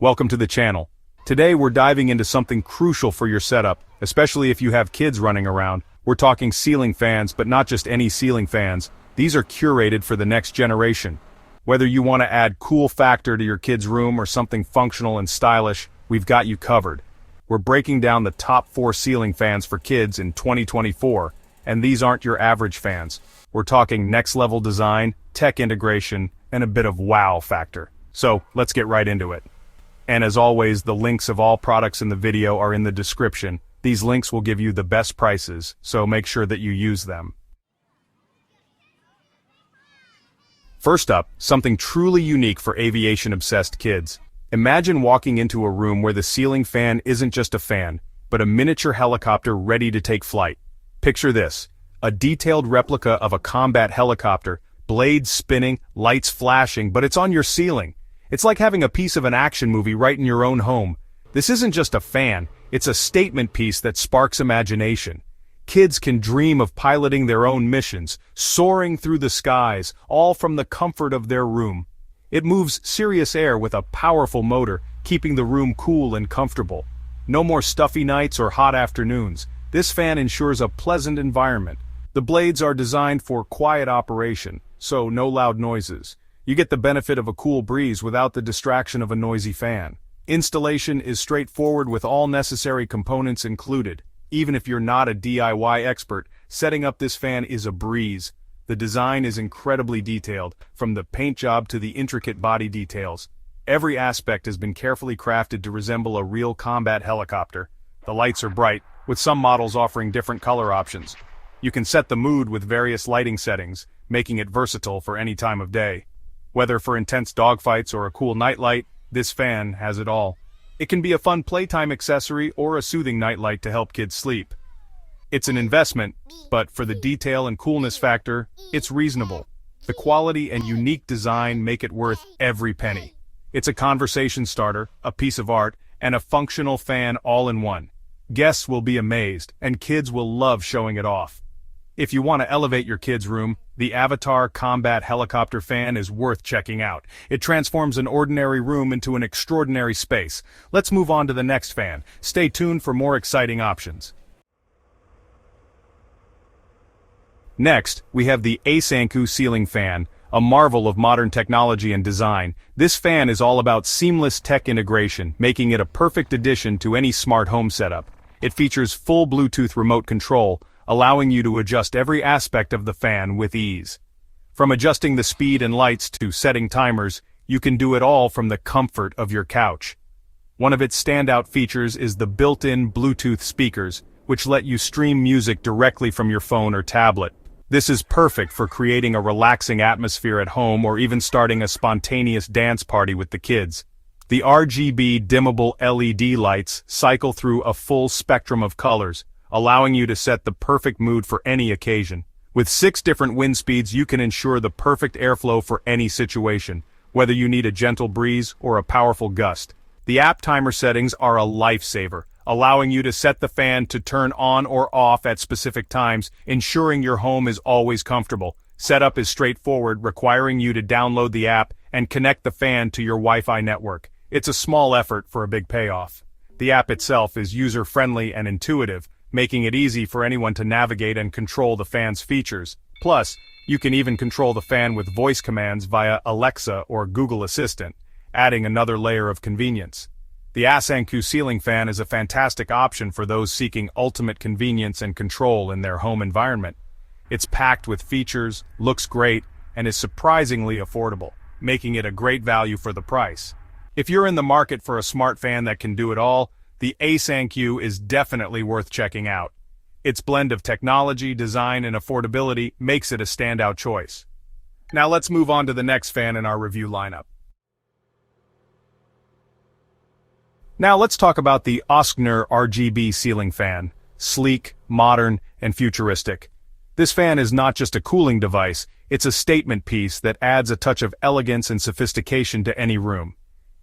Welcome to the channel. Today we're diving into something crucial for your setup, especially if you have kids running around. We're talking ceiling fans, but not just any ceiling fans. These are curated for the next generation. Whether you want to add cool factor to your kid's room or something functional and stylish, we've got you covered. We're breaking down the top 4 ceiling fans for kids in 2024, and these aren't your average fans. We're talking next-level design, tech integration, and a bit of wow factor. So, let's get right into it. And as always, the links of all products in the video are in the description. These links will give you the best prices, so make sure that you use them. First up, something truly unique for aviation-obsessed kids. Imagine walking into a room where the ceiling fan isn't just a fan, but a miniature helicopter ready to take flight. Picture this: a detailed replica of a combat helicopter, blades spinning, lights flashing, but it's on your ceiling. It's like having a piece of an action movie right in your own home. This isn't just a fan, it's a statement piece that sparks imagination. Kids can dream of piloting their own missions, soaring through the skies, all from the comfort of their room. It moves serious air with a powerful motor, keeping the room cool and comfortable. No more stuffy nights or hot afternoons. This fan ensures a pleasant environment. The blades are designed for quiet operation, so no loud noises. You get the benefit of a cool breeze without the distraction of a noisy fan. Installation is straightforward with all necessary components included. Even if you're not a DIY expert, setting up this fan is a breeze. The design is incredibly detailed, from the paint job to the intricate body details. Every aspect has been carefully crafted to resemble a real combat helicopter. The lights are bright, with some models offering different color options. You can set the mood with various lighting settings, making it versatile for any time of day. Whether for intense dogfights or a cool nightlight, this fan has it all. It can be a fun playtime accessory or a soothing nightlight to help kids sleep. It's an investment, but for the detail and coolness factor, it's reasonable. The quality and unique design make it worth every penny. It's a conversation starter, a piece of art, and a functional fan all in one. Guests will be amazed, and kids will love showing it off. If you want to elevate your kid's room, the Avatar Combat Helicopter Fan is worth checking out. It transforms an ordinary room into an extraordinary space. Let's move on to the next fan. Stay tuned for more exciting options. Next, we have the ASANCU Ceiling Fan, a marvel of modern technology and design. This fan is all about seamless tech integration, making it a perfect addition to any smart home setup. It features full Bluetooth remote control, allowing you to adjust every aspect of the fan with ease. From adjusting the speed and lights to setting timers, you can do it all from the comfort of your couch. One of its standout features is the built-in Bluetooth speakers, which let you stream music directly from your phone or tablet. This is perfect for creating a relaxing atmosphere at home or even starting a spontaneous dance party with the kids. The RGB dimmable LED lights cycle through a full spectrum of colors, allowing you to set the perfect mood for any occasion. With 6 different wind speeds, you can ensure the perfect airflow for any situation, whether you need a gentle breeze or a powerful gust. The app timer settings are a lifesaver, allowing you to set the fan to turn on or off at specific times, ensuring your home is always comfortable. Setup is straightforward, requiring you to download the app and connect the fan to your Wi-Fi network. It's a small effort for a big payoff. The app itself is user-friendly and intuitive, making it easy for anyone to navigate and control the fan's features. Plus, you can even control the fan with voice commands via Alexa or Google Assistant, adding another layer of convenience. The ASANCU Ceiling Fan is a fantastic option for those seeking ultimate convenience and control in their home environment. It's packed with features, looks great, and is surprisingly affordable, making it a great value for the price. If you're in the market for a smart fan that can do it all, the ASANCU is definitely worth checking out. Its blend of technology, design, and affordability makes it a standout choice. Now let's move on to the next fan in our review lineup. Now let's talk about the OSGNER RGB Ceiling Fan. Sleek, modern, and futuristic. This fan is not just a cooling device, it's a statement piece that adds a touch of elegance and sophistication to any room.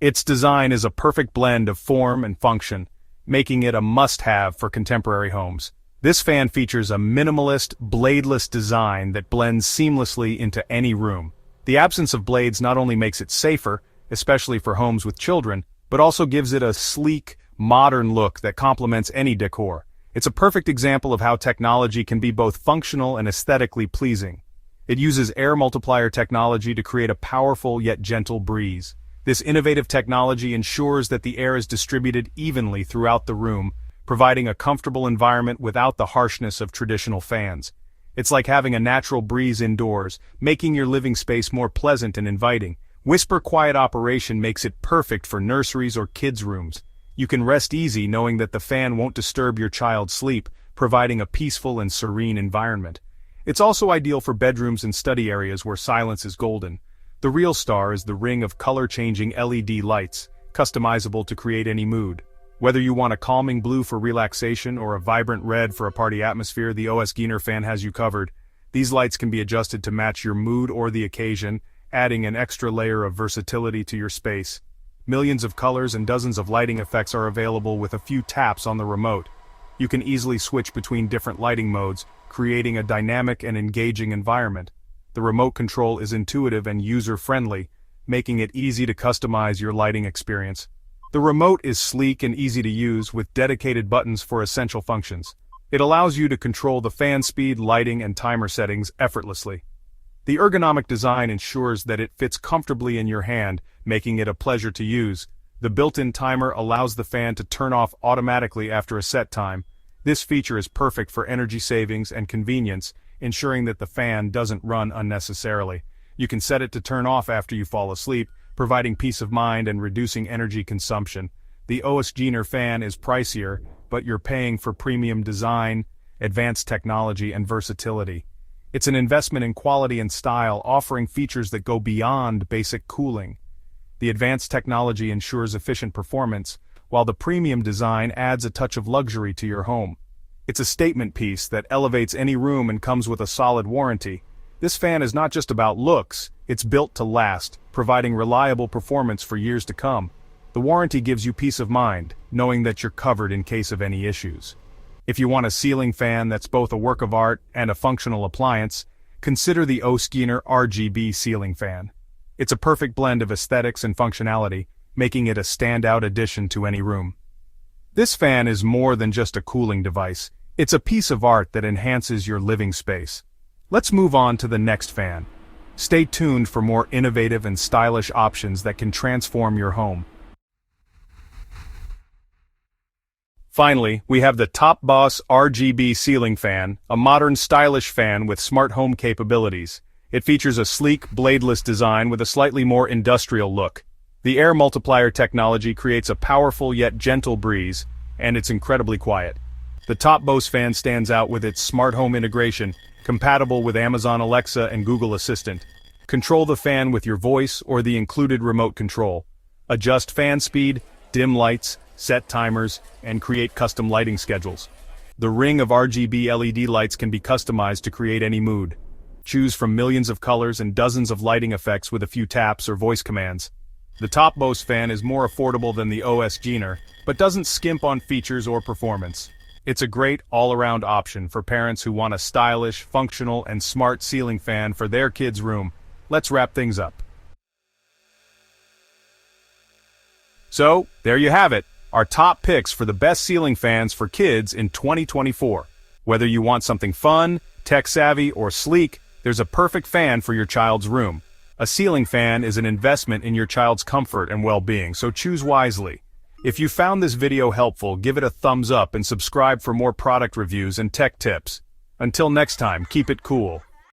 Its design is a perfect blend of form and function, making it a must-have for contemporary homes. This fan features a minimalist, bladeless design that blends seamlessly into any room. The absence of blades not only makes it safer, especially for homes with children, but also gives it a sleek, modern look that complements any decor. It's a perfect example of how technology can be both functional and aesthetically pleasing. It uses air multiplier technology to create a powerful yet gentle breeze. This innovative technology ensures that the air is distributed evenly throughout the room, providing a comfortable environment without the harshness of traditional fans. It's like having a natural breeze indoors, making your living space more pleasant and inviting. Whisper quiet operation makes it perfect for nurseries or kids' rooms. You can rest easy knowing that the fan won't disturb your child's sleep, providing a peaceful and serene environment. It's also ideal for bedrooms and study areas where silence is golden. The real star is the ring of color-changing LED lights, customizable to create any mood. Whether you want a calming blue for relaxation or a vibrant red for a party atmosphere, the OSGNER fan has you covered. These lights can be adjusted to match your mood or the occasion, adding an extra layer of versatility to your space. Millions of colors and dozens of lighting effects are available with a few taps on the remote. You can easily switch between different lighting modes, creating a dynamic and engaging environment. The remote control is intuitive and user-friendly, making it easy to customize your lighting experience. The remote is sleek and easy to use with dedicated buttons for essential functions. It allows you to control the fan speed, lighting, and timer settings effortlessly. The ergonomic design ensures that it fits comfortably in your hand, making it a pleasure to use. The built-in timer allows the fan to turn off automatically after a set time. This feature is perfect for energy savings and convenience, ensuring that the fan doesn't run unnecessarily. You can set it to turn off after you fall asleep, providing peace of mind and reducing energy consumption. The OSGNER fan is pricier, but you're paying for premium design, advanced technology, and versatility. It's an investment in quality and style, offering features that go beyond basic cooling. The advanced technology ensures efficient performance, while the premium design adds a touch of luxury to your home. It's a statement piece that elevates any room and comes with a solid warranty. This fan is not just about looks, it's built to last, providing reliable performance for years to come. The warranty gives you peace of mind, knowing that you're covered in case of any issues. If you want a ceiling fan that's both a work of art and a functional appliance, consider the OSGNER RGB ceiling fan. It's a perfect blend of aesthetics and functionality, making it a standout addition to any room. This fan is more than just a cooling device, it's a piece of art that enhances your living space. Let's move on to the next fan. Stay tuned for more innovative and stylish options that can transform your home. Finally, we have the Topboss RGB Ceiling Fan, a modern stylish fan with smart home capabilities. It features a sleek, bladeless design with a slightly more industrial look. The air multiplier technology creates a powerful yet gentle breeze, and it's incredibly quiet. The Topboss fan stands out with its smart home integration, compatible with Amazon Alexa and Google Assistant. Control the fan with your voice or the included remote control. Adjust fan speed, dim lights, set timers, and create custom lighting schedules. The ring of RGB LED lights can be customized to create any mood. Choose from millions of colors and dozens of lighting effects with a few taps or voice commands. The Topboss fan is more affordable than the OSGNER, but doesn't skimp on features or performance. It's a great all-around option for parents who want a stylish, functional, and smart ceiling fan for their kids' room. Let's wrap things up. So, there you have it, our top picks for the best ceiling fans for kids in 2024. Whether you want something fun, tech-savvy, or sleek, there's a perfect fan for your child's room. A ceiling fan is an investment in your child's comfort and well-being, so choose wisely. If you found this video helpful, give it a thumbs up and subscribe for more product reviews and tech tips. Until next time, keep it cool.